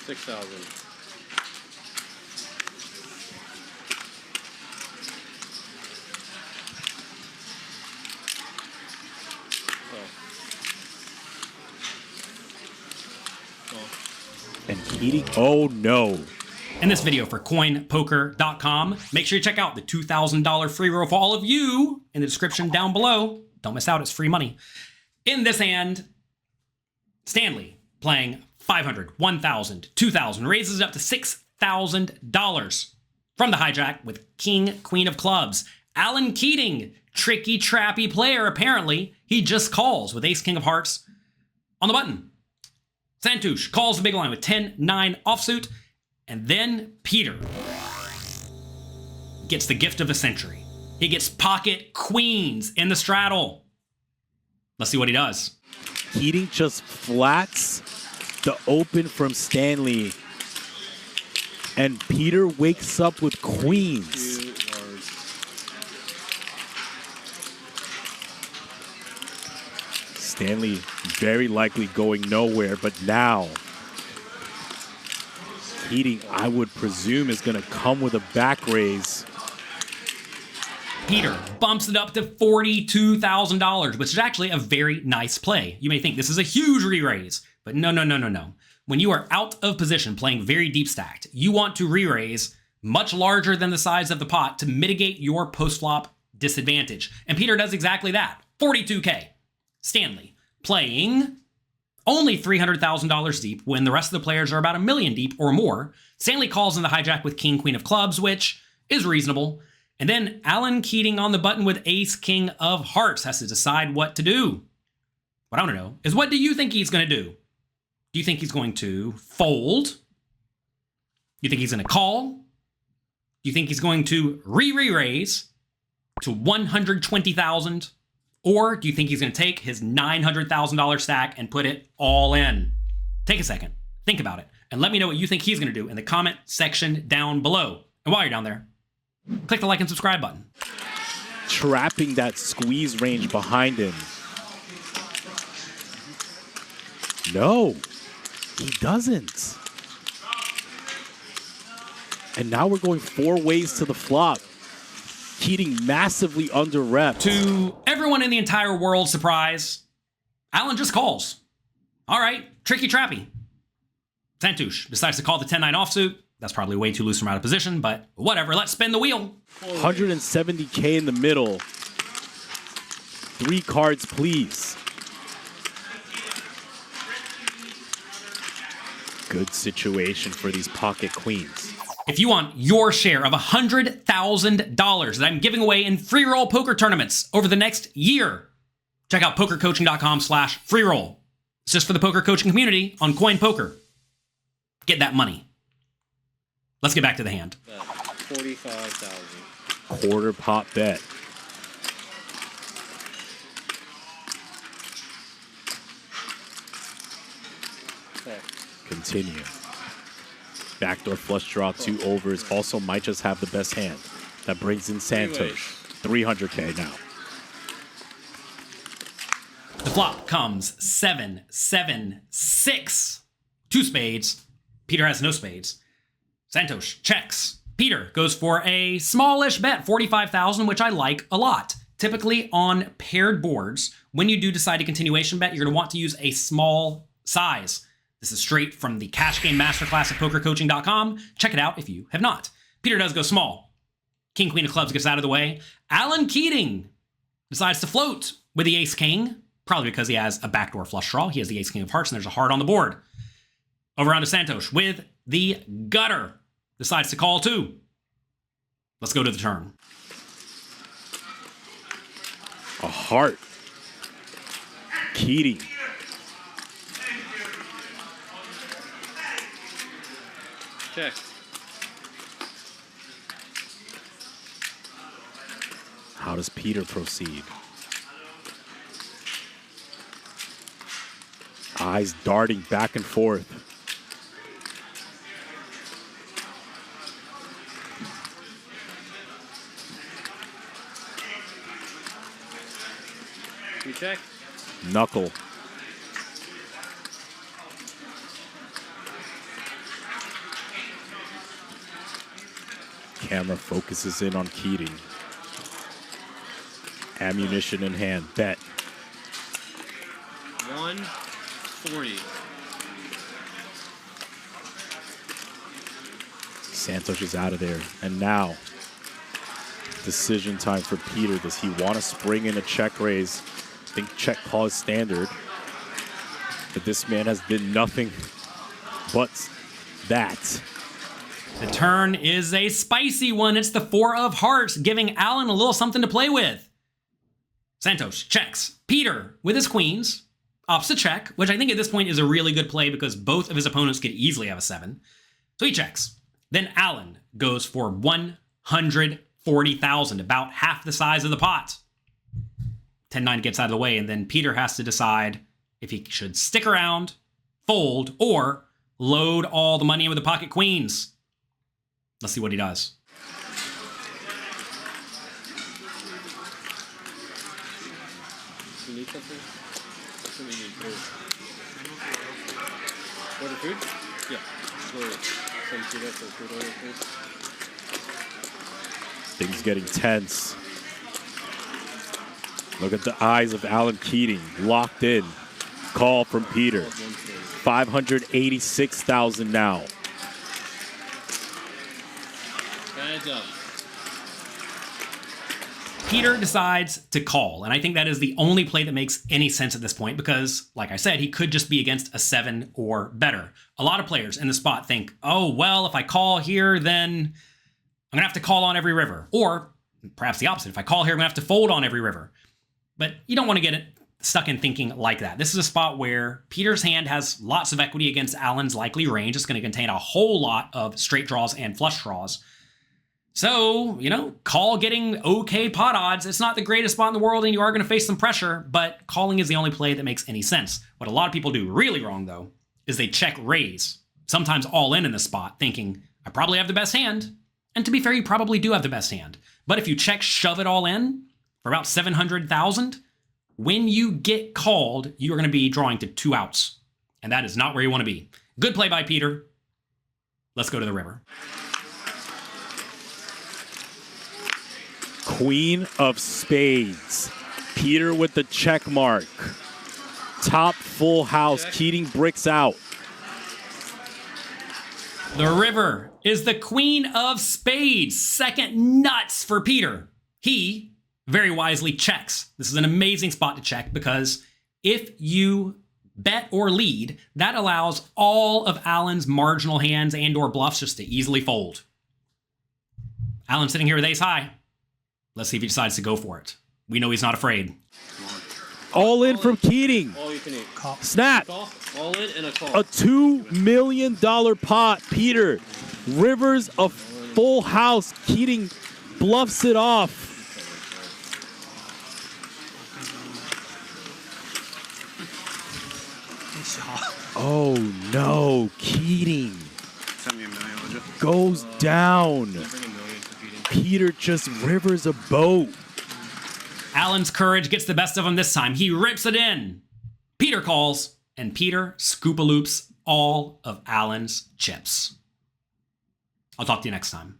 6,000. And Keating, oh no. In this video for CoinPoker.com, make sure you check out the $2,000 free roll for all of you in the description down below. Don't miss out, it's free money. In this hand, Stanley playing 500, 1,000, 2,000, raises it up to $6,000 from the hijack with King, Queen of Clubs. Alan Keating, tricky, trappy player apparently. He just calls with Ace, King of Hearts on the button. Santouche calls the big line with 10-9 offsuit. And then Peter gets the gift of the century. He gets pocket queens in the straddle. Let's see what he does. Keating just flats the open from Stanley. And Peter wakes up with queens. Stanley very likely going nowhere, but now Keating, I would presume, is going to come with a back raise. Peter bumps it up to $42,000, which is actually a very nice play. You may think this is a huge re-raise, but no. When you are out of position playing very deep stacked, you want to re-raise much larger than the size of the pot to mitigate your post-flop disadvantage. And Peter does exactly that. 42K. Stanley playing only $300,000 deep when the rest of the players are about $1 million deep or more. Stanley calls in the hijack with King, Queen of Clubs, which is reasonable. And then Alan Keating on the button with Ace, King of Hearts has to decide what to do. What I want to know is, what do you think he's going to do? Do you think he's going to fold? Do you think he's going to call? Do you think he's going to re-raise to $120,000? Or do you think he's going to take his $900,000 stack and put it all in? Take a second, think about it, and let me know what you think he's going to do in the comment section down below. And while you're down there, click the like and subscribe button. Trapping that squeeze range behind him. No, he doesn't. And now we're going 4 ways to the flop. Keating massively under rep. To everyone in the entire world's surprise, Alan just calls. All right, tricky trappy. Santouche decides to call the 10-9 offsuit. That's probably way too loose from out of position, but whatever, let's spin the wheel. 170K in the middle. 3 cards, please. Good situation for these pocket queens. If you want your share of $100,000 that I'm giving away in free roll poker tournaments over the next year, check out pokercoaching.com/freeroll. It's just for the poker coaching community on CoinPoker. Get that money. Let's get back to the hand. 45,000. Quarter pot bet. Okay. Continue. Backdoor flush draw, 2 overs. Also might just have the best hand. That brings in Santouche. 300K now. The flop comes 7-7-6. 2 spades. Peter has no spades. Santouche checks. Peter goes for a smallish bet, 45,000, which I like a lot. Typically on paired boards, when you do decide a continuation bet, you're going to want to use a small size. This is straight from the Cash Game Masterclass at pokercoaching.com. Check it out if you have not. Peter does go small. King, Queen of Clubs gets out of the way. Alan Keating decides to float with the Ace King, probably because he has a backdoor flush draw. He has the Ace King of Hearts, and there's a heart on the board. Over onto Santouche with the gutter. Decides to call too. Let's go to the turn. A heart. Keating. Check. How does Peter proceed? Eyes darting back and forth. You check. Knuckle. Camera focuses in on Keating. Ammunition in hand. Bet. 140. Santos is out of there. And now, decision time for Peter. Does he want to spring in a check raise? I think check call is standard. But this man has been nothing but that. The turn is a spicy one. It's the 4 of hearts, giving Alan a little something to play with. Santos checks. Peter, with his queens, opts to check, which I think at this point is a really good play because both of his opponents could easily have a 7. So he checks. Then Alan goes for 140,000, about half the size of the pot. 10-9 gets out of the way, and then Peter has to decide if he should stick around, fold, or load all the money in with the pocket queens. Let's see what he does. You need something? Something you need food. Order food? Yeah. Slowly. Some food up, some food order, please. Things getting tense. Look at the eyes of Alan Keating. Locked in. Call from Peter. 586,000 now. Heads up. Peter decides to call, and I think that is the only play that makes any sense at this point because, like I said, he could just be against a 7 or better. A lot of players in the spot think, oh, well, if I call here, then I'm going to have to call on every river. Or perhaps the opposite. If I call here, I'm going to have to fold on every river. But you don't want to get it stuck in thinking like that. This is a spot where Peter's hand has lots of equity against Alan's likely range. It's going to contain a whole lot of straight draws and flush draws. So, you know, call getting okay pot odds. It's not the greatest spot in the world and you are going to face some pressure, but calling is the only play that makes any sense. What a lot of people do really wrong, though, is they check raise, sometimes all in this spot, thinking, I probably have the best hand. And to be fair, you probably do have the best hand. But if you check shove it all in for about 700,000, when you get called, you're going to be drawing to 2 outs. And that is not where you want to be. Good play by Peter. Let's go to the river. Queen of spades. Peter with the check mark. Top full house. Check. Keating bricks out. The river is the queen of spades. Second nuts for Peter. He very wisely checks. This is an amazing spot to check because if you bet or lead, that allows all of Alan's marginal hands and or bluffs just to easily fold. Alan's sitting here with ace high. Let's see if he decides to go for it. We know he's not afraid. All in from Keating. All you can eat. Call. Snap. Call. All in and a call. A $2 million pot. Peter. Rivers a full house. Keating bluffs it off. Oh no, Keating Send me $1 million, would you? goes down. Bring $1 million for feeding. Peter just rivers a boat. Alan's courage gets the best of him this time. He rips it in. Peter calls, and Peter scoop-a-loops all of Alan's chips. I'll talk to you next time.